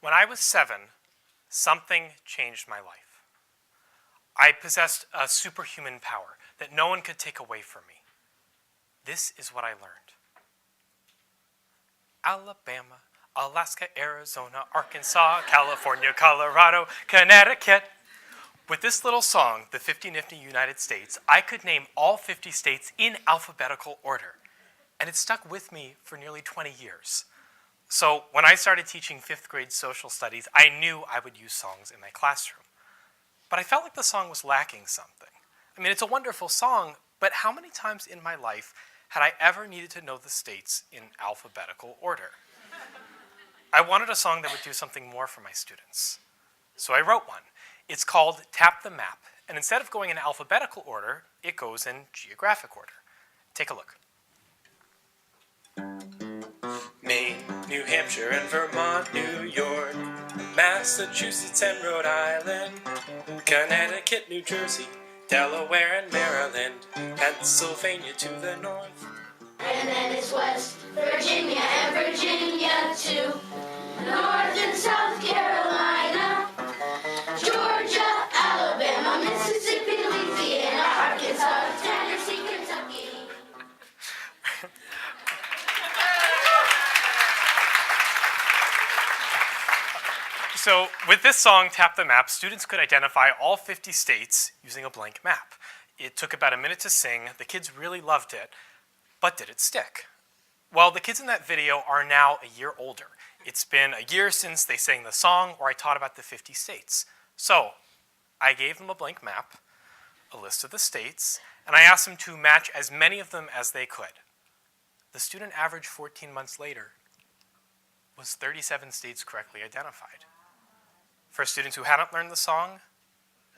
When I was 7, something changed my life. I possessed a superhuman power that no one could take away from me. This is what I learned. Alabama, Alaska, Arizona, Arkansas, California, Colorado, Connecticut. With this little song, the 50 Nifty United States, I could name all 50 states in alphabetical order. And it stuck with me for nearly 20 years. So when I started teaching 5th grade social studies, I knew I would use songs in my classroom. But I felt like the song was lacking something. I mean, it's a wonderful song, but how many times in my life had I ever needed to know the states in alphabetical order? I wanted a song that would do something more for my students. So I wrote one. It's called Tap the Map, and instead of going in alphabetical order, it goes in geographic order. Take a look. Maine, New Hampshire, and Vermont, New York, Massachusetts and Rhode Island, Connecticut, New Jersey, Delaware and Maryland, Pennsylvania to the north. And then it's West Virginia and Virginia too, North and South Carolina, Georgia, Alabama, Mississippi, Louisiana, Arkansas, Tennessee, Kentucky. So with this song, Tap the Map, students could identify all 50 states using a blank map. It took about a minute to sing. The kids really loved it, but did it stick? Well, the kids in that video are now a year older. It's been a year since they sang the song or I taught about the 50 states. So I gave them a blank map, a list of the states, and I asked them to match as many of them as they could. The student average 14 months later was 37 states correctly identified. For students who hadn't learned the song,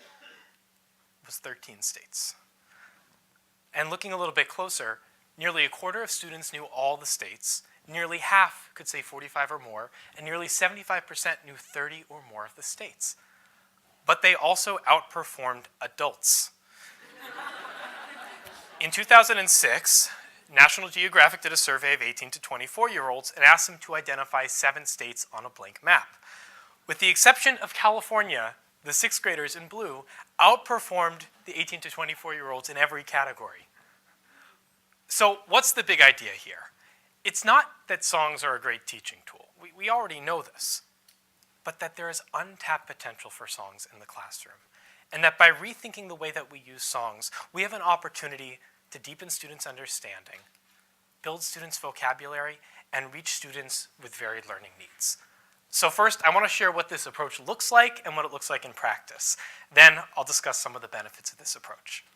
it was 13 states. And looking a little bit closer, nearly a quarter of students knew all the states, nearly half could say 45 or more, and nearly 75% knew 30 or more of the states. But they also outperformed adults. In 2006, National Geographic did a survey of 18 to 24-year-olds and asked them to identify 7 states on a blank map. With the exception of California, the 6th graders in blue outperformed the 18 to 24-year-olds in every category. So what's the big idea here? It's not that songs are a great teaching tool. We already know this. But that there is untapped potential for songs in the classroom. And that by rethinking the way that we use songs, we have an opportunity to deepen students' understanding, build students' vocabulary, and reach students with varied learning needs. So first, I want to share what this approach looks like and what it looks like in practice. Then I'll discuss some of the benefits of this approach.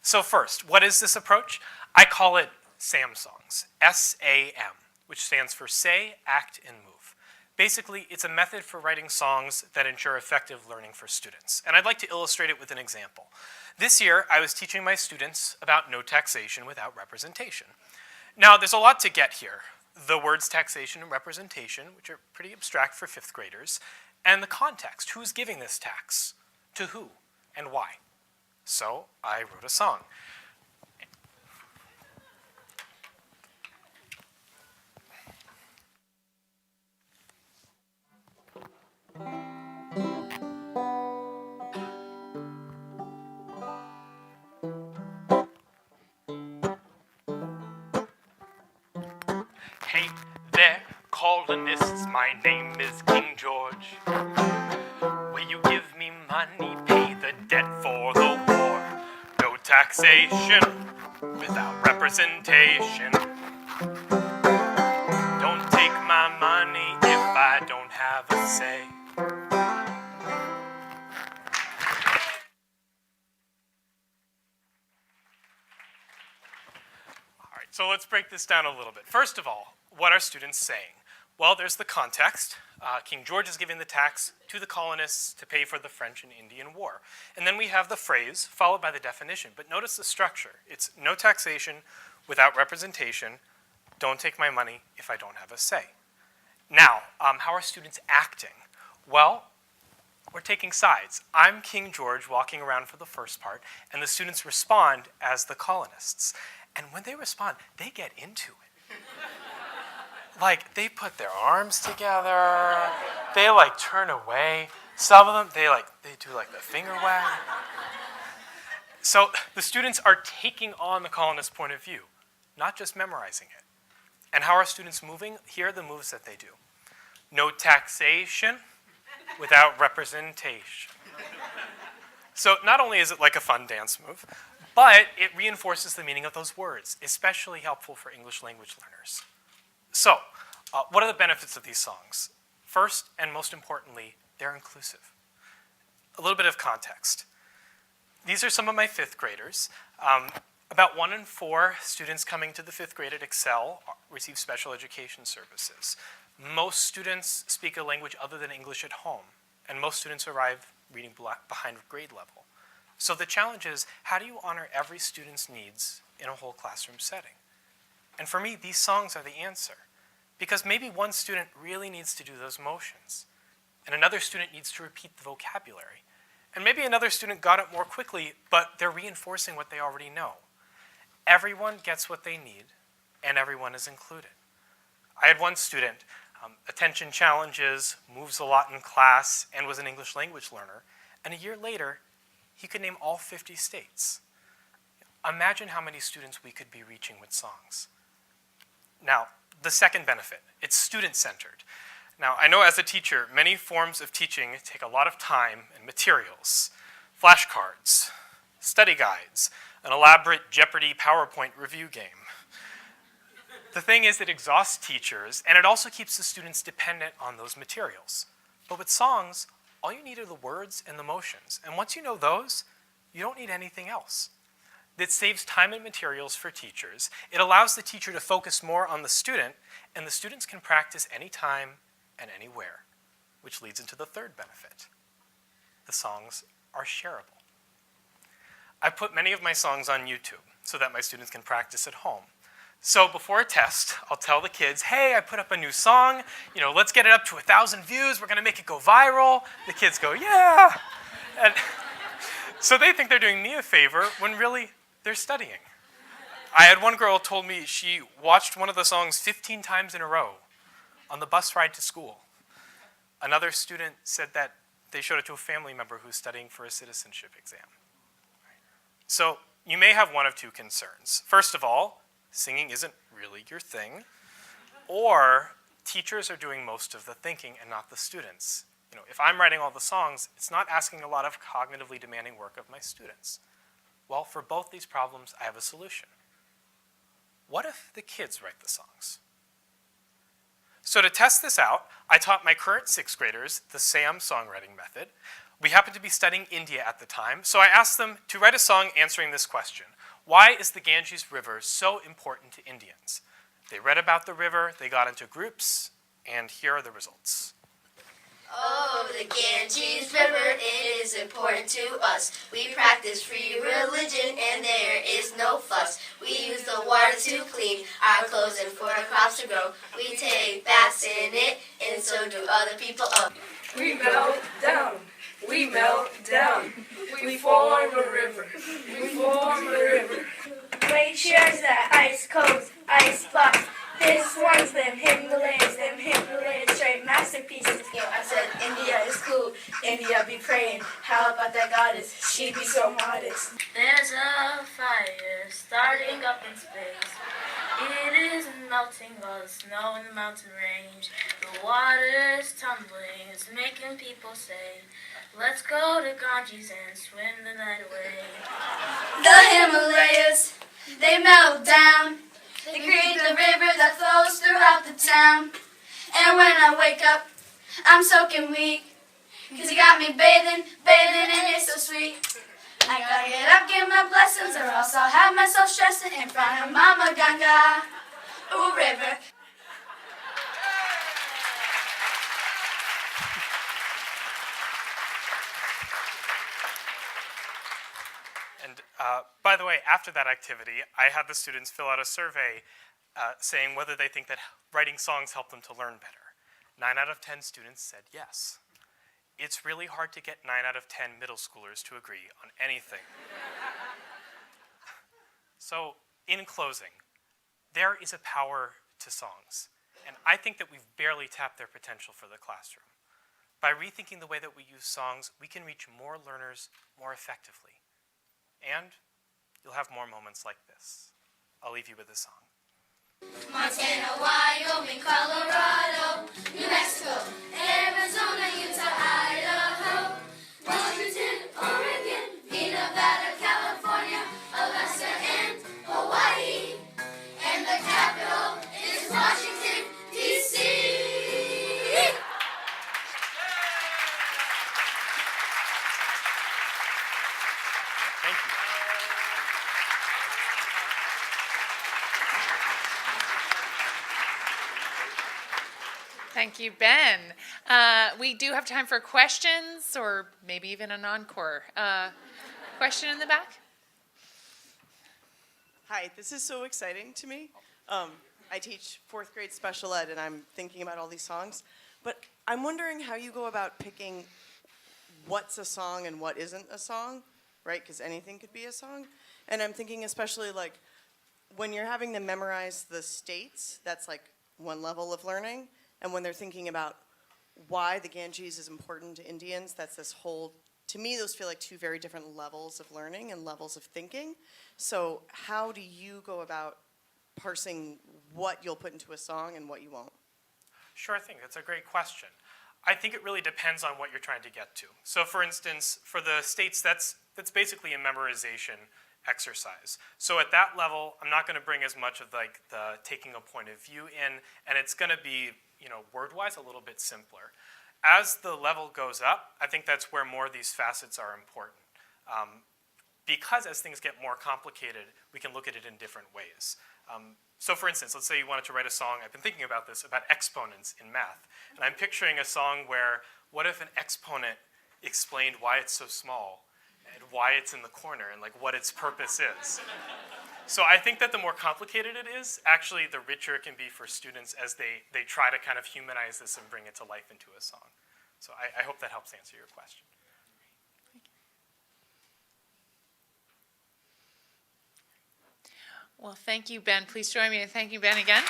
So first, what is this approach? I call it SAM songs, S-A-M, which stands for Say, Act, and Move. Basically, it's a method for writing songs that ensure effective learning for students. And I'd like to illustrate it with an example. This year, I was teaching my students about no taxation without representation. Now, there's a lot to get here. The words taxation and representation, which are pretty abstract for 5th graders, and the context. Who's giving this tax? To who? And why? So I wrote a song. Hey there, colonists, my name is King George. Will you give me money, pay the debt for the war? No taxation without representation. Don't take my money if I don't have a say. All right, so let's break this down a little bit. First of all, what are students saying? Well, there's the context. King George is giving the tax to the colonists to pay for the French and Indian War. And then we have the phrase followed by the definition. But notice the structure. It's no taxation without representation. Don't take my money if I don't have a say. Now, how are students acting? Well, we're taking sides. I'm King George walking around for the first part, and the students respond as the colonists. And when they respond, they get into it. Like, they put their arms together. They, like, turn away. Some of them, they do, like, the finger wag. So the students are taking on the colonist point of view, not just memorizing it. And how are students moving? Here are the moves that they do. No taxation without representation. So not only is it like a fun dance move, but it reinforces the meaning of those words, especially helpful for English language learners. So, what are the benefits of these songs? First, and most importantly, they're inclusive. A little bit of context. These are some of my fifth graders. About 1 in 4 students coming to the fifth grade at Excel receive special education services. Most students speak a language other than English at home, and most students arrive reading behind grade level. So the challenge is, how do you honor every student's needs in a whole classroom setting? And for me, these songs are the answer. Because maybe one student really needs to do those motions, and another student needs to repeat the vocabulary. And maybe another student got it more quickly, but they're reinforcing what they already know. Everyone gets what they need, and everyone is included. I had one student, attention challenges, moves a lot in class, and was an English language learner. And a year later, he could name all 50 states. Imagine how many students we could be reaching with songs. Now, the second benefit, it's student-centered. Now, I know as a teacher, many forms of teaching take a lot of time and materials. Flashcards, study guides, an elaborate Jeopardy PowerPoint review game. The thing is, it exhausts teachers, and it also keeps the students dependent on those materials. But with songs, all you need are the words and the motions. And once you know those, you don't need anything else. That saves time and materials for teachers. It allows the teacher to focus more on the student, and the students can practice anytime and anywhere, which leads into the third benefit. The songs are shareable. I put many of my songs on YouTube so that my students can practice at home. So before a test, I'll tell the kids, hey, I put up a new song, let's get it up to 1,000 views, we're gonna make it go viral. The kids go, yeah. And so they think they're doing me a favor when really they're studying. I had one girl told me she watched one of the songs 15 times in a row on the bus ride to school. Another student said that they showed it to a family member who's studying for a citizenship exam. So you may have one of two concerns. First of all, singing isn't really your thing, or teachers are doing most of the thinking and not the students. If I'm writing all the songs, it's not asking a lot of cognitively demanding work of my students. Well, for both these problems, I have a solution. What if the kids write the songs? So to test this out, I taught my current sixth graders the SAM songwriting method. We happened to be studying India at the time, so I asked them to write a song answering this question. Why is the Ganges River so important to Indians? They read about the river, they got into groups, and here are the results. Oh, the Ganges River, it is important to us. We practice free religion and there is no fuss. We use the water to clean our clothes and for our crops to grow. We take baths in it and so do other people. We melt down. We melt down. We form a river. We form a river. Glaciers that ice coves, ice blocks. This one's them Himalayas, straight masterpieces. I said India is cool. India be praying. How about that goddess? She be so modest. There's a fire starting up in space. It is melting all the snow in the mountain range. The water's tumbling, it's making people say, let's go to Ganges and swim the night away. The Himalayas, they melt down. They create the river that flows throughout the town. And when I wake up, I'm soaking weak. 'Cause you got me bathing, and it's so sweet. I gotta get up, get my blessings, or else I'll have myself stressing in front of Mama Ganga. Ooh, river. And by the way, after that activity, I had the students fill out a survey saying whether they think that writing songs help them to learn better. 9 out of 10 students said yes. It's really hard to get 9 out of 10 middle schoolers to agree on anything. So, in closing, there is a power to songs. And I think that we've barely tapped their potential for the classroom. By rethinking the way that we use songs, we can reach more learners more effectively. And you'll have more moments like this. I'll leave you with a song. Montana, Wyoming, Colorado, New Mexico, Arizona, Utah, Idaho, Washington, Oregon, Nevada, California, Alaska, and Hawaii. And the capital is Washington, D.C. Thank you. Thank you, Ben. We do have time for questions or maybe even an encore. Question in the back? Hi, this is so exciting to me. I teach 4th grade special ed, and I'm thinking about all these songs. But I'm wondering how you go about picking what's a song and what isn't a song, right? Because anything could be a song. And I'm thinking especially like when you're having them memorize the states, that's like one level of learning. And when they're thinking about why the Ganges is important to Indians, that's this whole, to me, those feel like two very different levels of learning and levels of thinking. So how do you go about parsing what you'll put into a song and what you won't? Sure thing. That's a great question. I think it really depends on what you're trying to get to. So for instance, for the states, that's basically a memorization exercise. So at that level, I'm not going to bring as much of like the taking a point of view in, and it's going to be, word-wise a little bit simpler. As the level goes up, I think that's where more of these facets are important. Because as things get more complicated, we can look at it in different ways. So for instance, let's say you wanted to write a song, I've been thinking about this, about exponents in math. And I'm picturing a song where, what if an exponent explained why it's so small, and why it's in the corner, and like what its purpose is? So I think that the more complicated it is, actually the richer it can be for students as they try to kind of humanize this and bring it to life into a song. So I hope that helps answer your question. Well, thank you, Ben. Please join me in thanking Ben again.